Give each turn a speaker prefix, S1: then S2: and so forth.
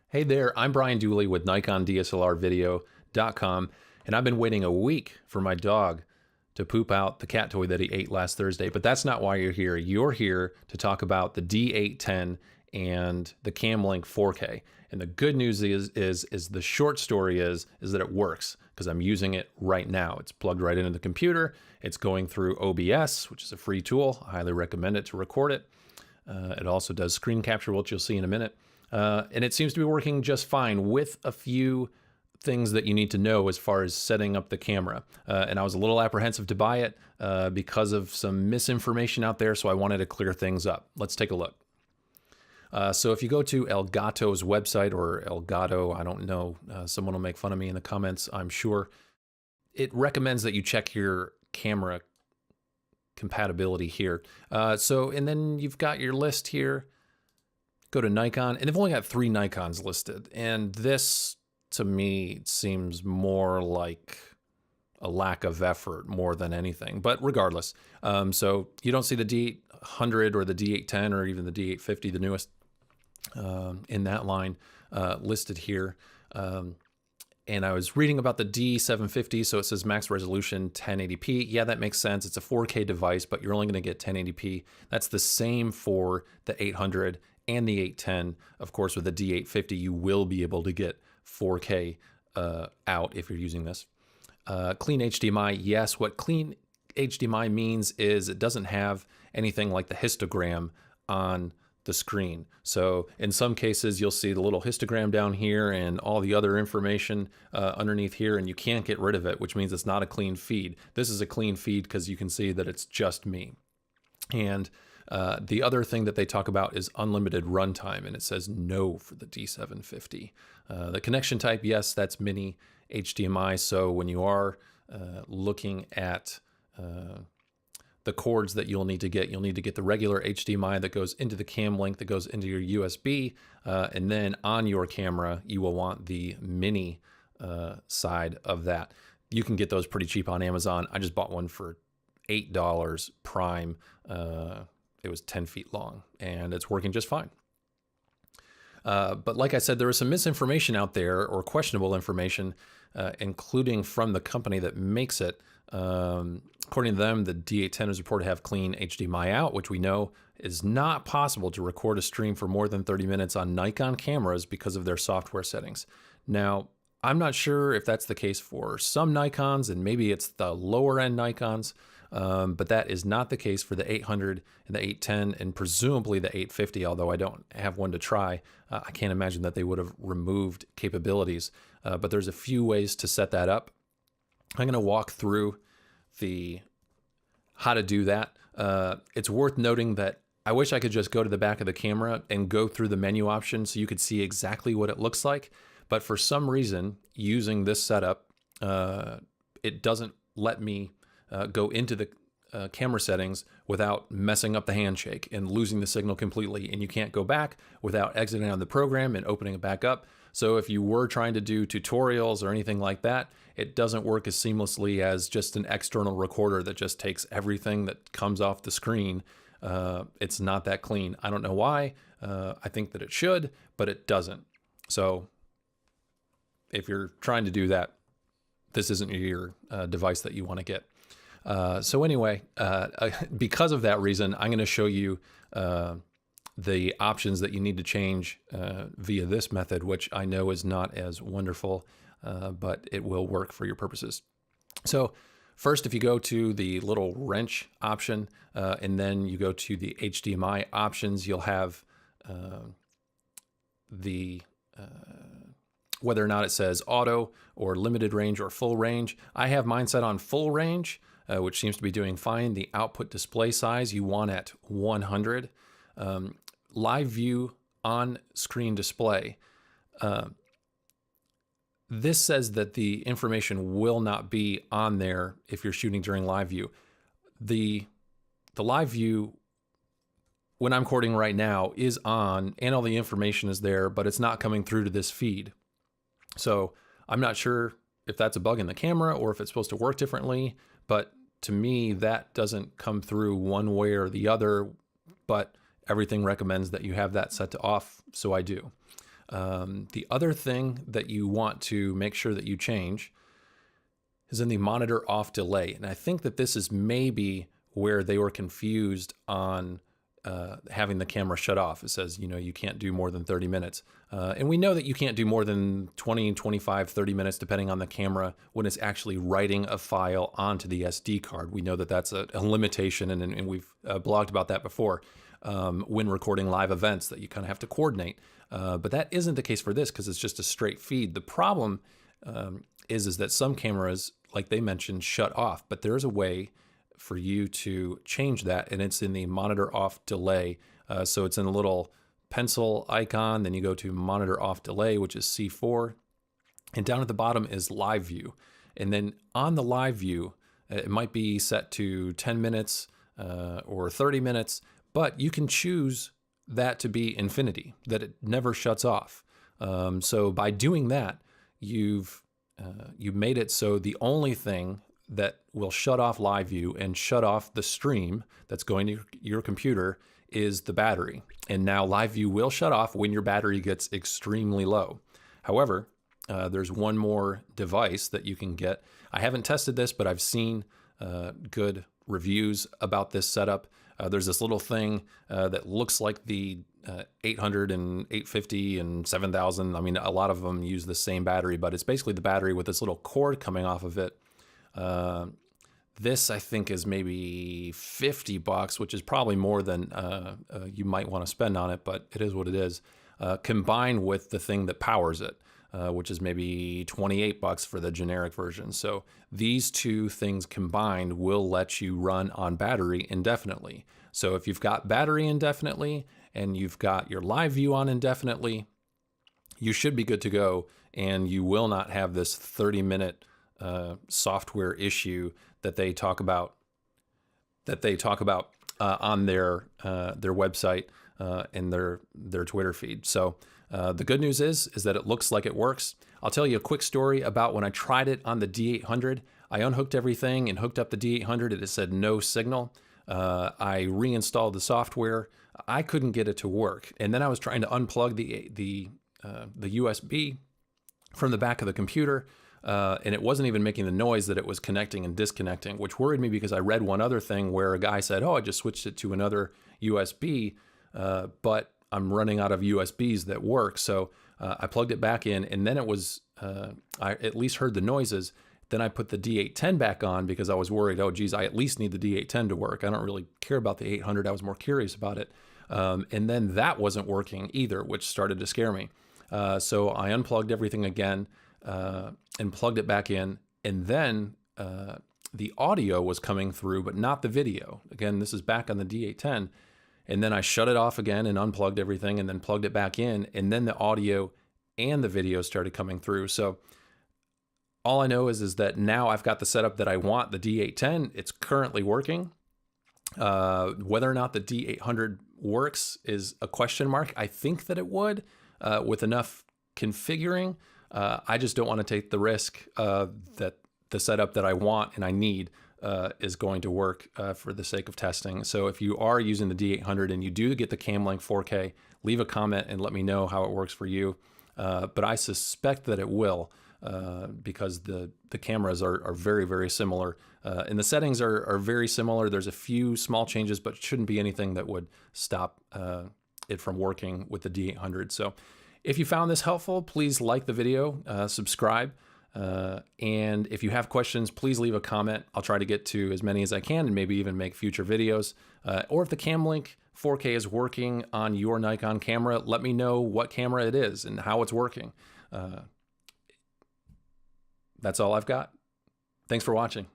S1: Hey there, I'm Brian Dooley with Nikon DSLR Video.com, and I've been waiting a week for my dog to poop out the cat toy that he ate last Thursday, but that's not why you're here. You're here to talk about the D810 and the Camlink 4K. And the good news is the short story is that it works because I'm using it right now. It's plugged right into the computer. It's going through OBS, which is a free tool. I highly recommend it to record it. It also does screen capture, which you'll see in a minute. And it seems to be working just fine with a few things that you need to know as far as setting up the camera. And I was a little apprehensive to buy it because of some misinformation out there, so I wanted to clear things up. Let's take a look. So if you go to Elgato's website, or Elgato, I don't know, someone will make fun of me in the comments, I'm sure. It recommends that you check your camera compatibility here. And then you've got your list here. Go to Nikon, and they've only got 3 Nikons listed. And this, to me, seems more like a lack of effort more than anything. But regardless, so you don't see the D800 or the D810 or even the D850, the newest in that line listed here. And I was reading about the D750, so it says max resolution 1080p. Yeah, that makes sense. It's a 4K device, but you're only going to get 1080p. That's the same for the 800 and the 810. Of course, with the D850, you will be able to get 4K out if you're using this. Clean HDMI, yes. What clean HDMI means is it doesn't have anything like the histogram on the screen. So in some cases, you'll see the little histogram down here and all the other information underneath here, and you can't get rid of it, which means it's not a clean feed. This is a clean feed because you can see that it's just me. And the other thing that they talk about is unlimited runtime, and it says no for the D750. The connection type, yes, that's mini HDMI. So when you are looking at the cords that you'll need to get the regular HDMI that goes into the Camlink, that goes into your USB, and then on your camera, you will want the mini side of that. You can get those pretty cheap on Amazon. I just bought one for $8 Prime. It was 10 feet long, and it's working just fine. But like I said, there is some misinformation out there, or questionable information, including from the company that makes it. According to them, the D810 is reported to have clean HDMI out, which we know is not possible to record a stream for more than 30 minutes on Nikon cameras because of their software settings. Now, I'm not sure if that's the case for some Nikons, and maybe it's the lower end Nikons, but that is not the case for the 800 and the 810, and presumably the 850, although I don't have one to try. I can't imagine that they would have removed capabilities, but there's a few ways to set that up. I'm going to walk through how to do that. It's worth noting that I wish I could just go to the back of the camera and go through the menu options so you could see exactly what it looks like. But for some reason, using this setup, it doesn't let me go into the camera settings without messing up the handshake and losing the signal completely. And you can't go back without exiting out of the program and opening it back up. So if you were trying to do tutorials or anything like that, it doesn't work as seamlessly as just an external recorder that just takes everything that comes off the screen. It's not that clean. I don't know why. I think that it should, but it doesn't. So if you're trying to do that, this isn't your device that you want to get. So anyway, because of that reason, I'm going to show you the options that you need to change via this method, which I know is not as wonderful, but it will work for your purposes. So first, if you go to the little wrench option, and then you go to the HDMI options, you'll have whether or not it says auto or limited range or full range. I have mine set on full range, which seems to be doing fine. The output display size you want at 100. Live view on screen display. This says that the information will not be on there if you're shooting during live view. The live view, when I'm recording right now, is on and all the information is there, but it's not coming through to this feed. So I'm not sure if that's a bug in the camera or if it's supposed to work differently, but to me, that doesn't come through one way or the other, but everything recommends that you have that set to off, so I do. The other thing that you want to make sure that you change is in the monitor off delay. And I think that this is maybe where they were confused on having the camera shut off. It says, you know, you can't do more than 30 minutes. And we know that you can't do more than 20, 25, 30 minutes, depending on the camera, when it's actually writing a file onto the SD card. We know that that's a limitation, and we've blogged about that before when recording live events, that you kind of have to coordinate. But that isn't the case for this, because it's just a straight feed. The problem is that some cameras, like they mentioned, shut off, but there's a way for you to change that, and it's in the monitor off delay. So it's in a little pencil icon, then you go to monitor off delay, which is C4, and down at the bottom is live view. And then on the live view, it might be set to 10 minutes or 30 minutes, but you can choose that to be infinity, that it never shuts off. So by doing that, you've made it so the only thing that will shut off live view and shut off the stream that's going to your computer is the battery. And now live view will shut off when your battery gets extremely low. However, there's one more device that you can get. I haven't tested this, but I've seen good reviews about this setup. There's this little thing that looks like the 800 and 850 and 7000. I mean, a lot of them use the same battery, but it's basically the battery with this little cord coming off of it. This I think is maybe $50, which is probably more than you might want to spend on it, but it is what it is. Combined with the thing that powers it, which is maybe $28 for the generic version. So these two things combined will let you run on battery indefinitely. So if you've got battery indefinitely and you've got your live view on indefinitely, you should be good to go, and you will not have this 30-minute software issue that they talk about on their website and their Twitter feed. So the good news is that it looks like it works. I'll tell you a quick story about when I tried it on the D800. I unhooked everything and hooked up the D800, and it said no signal. I reinstalled the software. I couldn't get it to work, and then I was trying to unplug the USB from the back of the computer. And it wasn't even making the noise that it was connecting and disconnecting, which worried me, because I read one other thing where a guy said, oh, I just switched it to another USB, but I'm running out of USBs that work. So I plugged it back in, and then it was, I at least heard the noises. Then I put the D810 back on because I was worried, oh, geez, I at least need the D810 to work. I don't really care about the 800. I was more curious about it. And then that wasn't working either, which started to scare me. So I unplugged everything again. And plugged it back in, and then the audio was coming through, but not the video. Again, this is back on the D810, and then I shut it off again and unplugged everything, and then plugged it back in, and then the audio and the video started coming through. So all I know is that now I've got the setup that I want, the D810. It's currently working. Whether or not the D800 works is a question mark. I think that it would, with enough configuring. I just don't want to take the risk that the setup that I want and I need is going to work for the sake of testing. So if you are using the D800 and you do get the Camlink 4K, leave a comment and let me know how it works for you. But I suspect that it will, because the cameras are very, very similar. And the settings are very similar. There's a few small changes, but it shouldn't be anything that would stop it from working with the D800. So if you found this helpful, please like the video, subscribe, and if you have questions, please leave a comment. I'll try to get to as many as I can and maybe even make future videos. Or if the Camlink 4K is working on your Nikon camera, let me know what camera it is and how it's working. That's all I've got. Thanks for watching.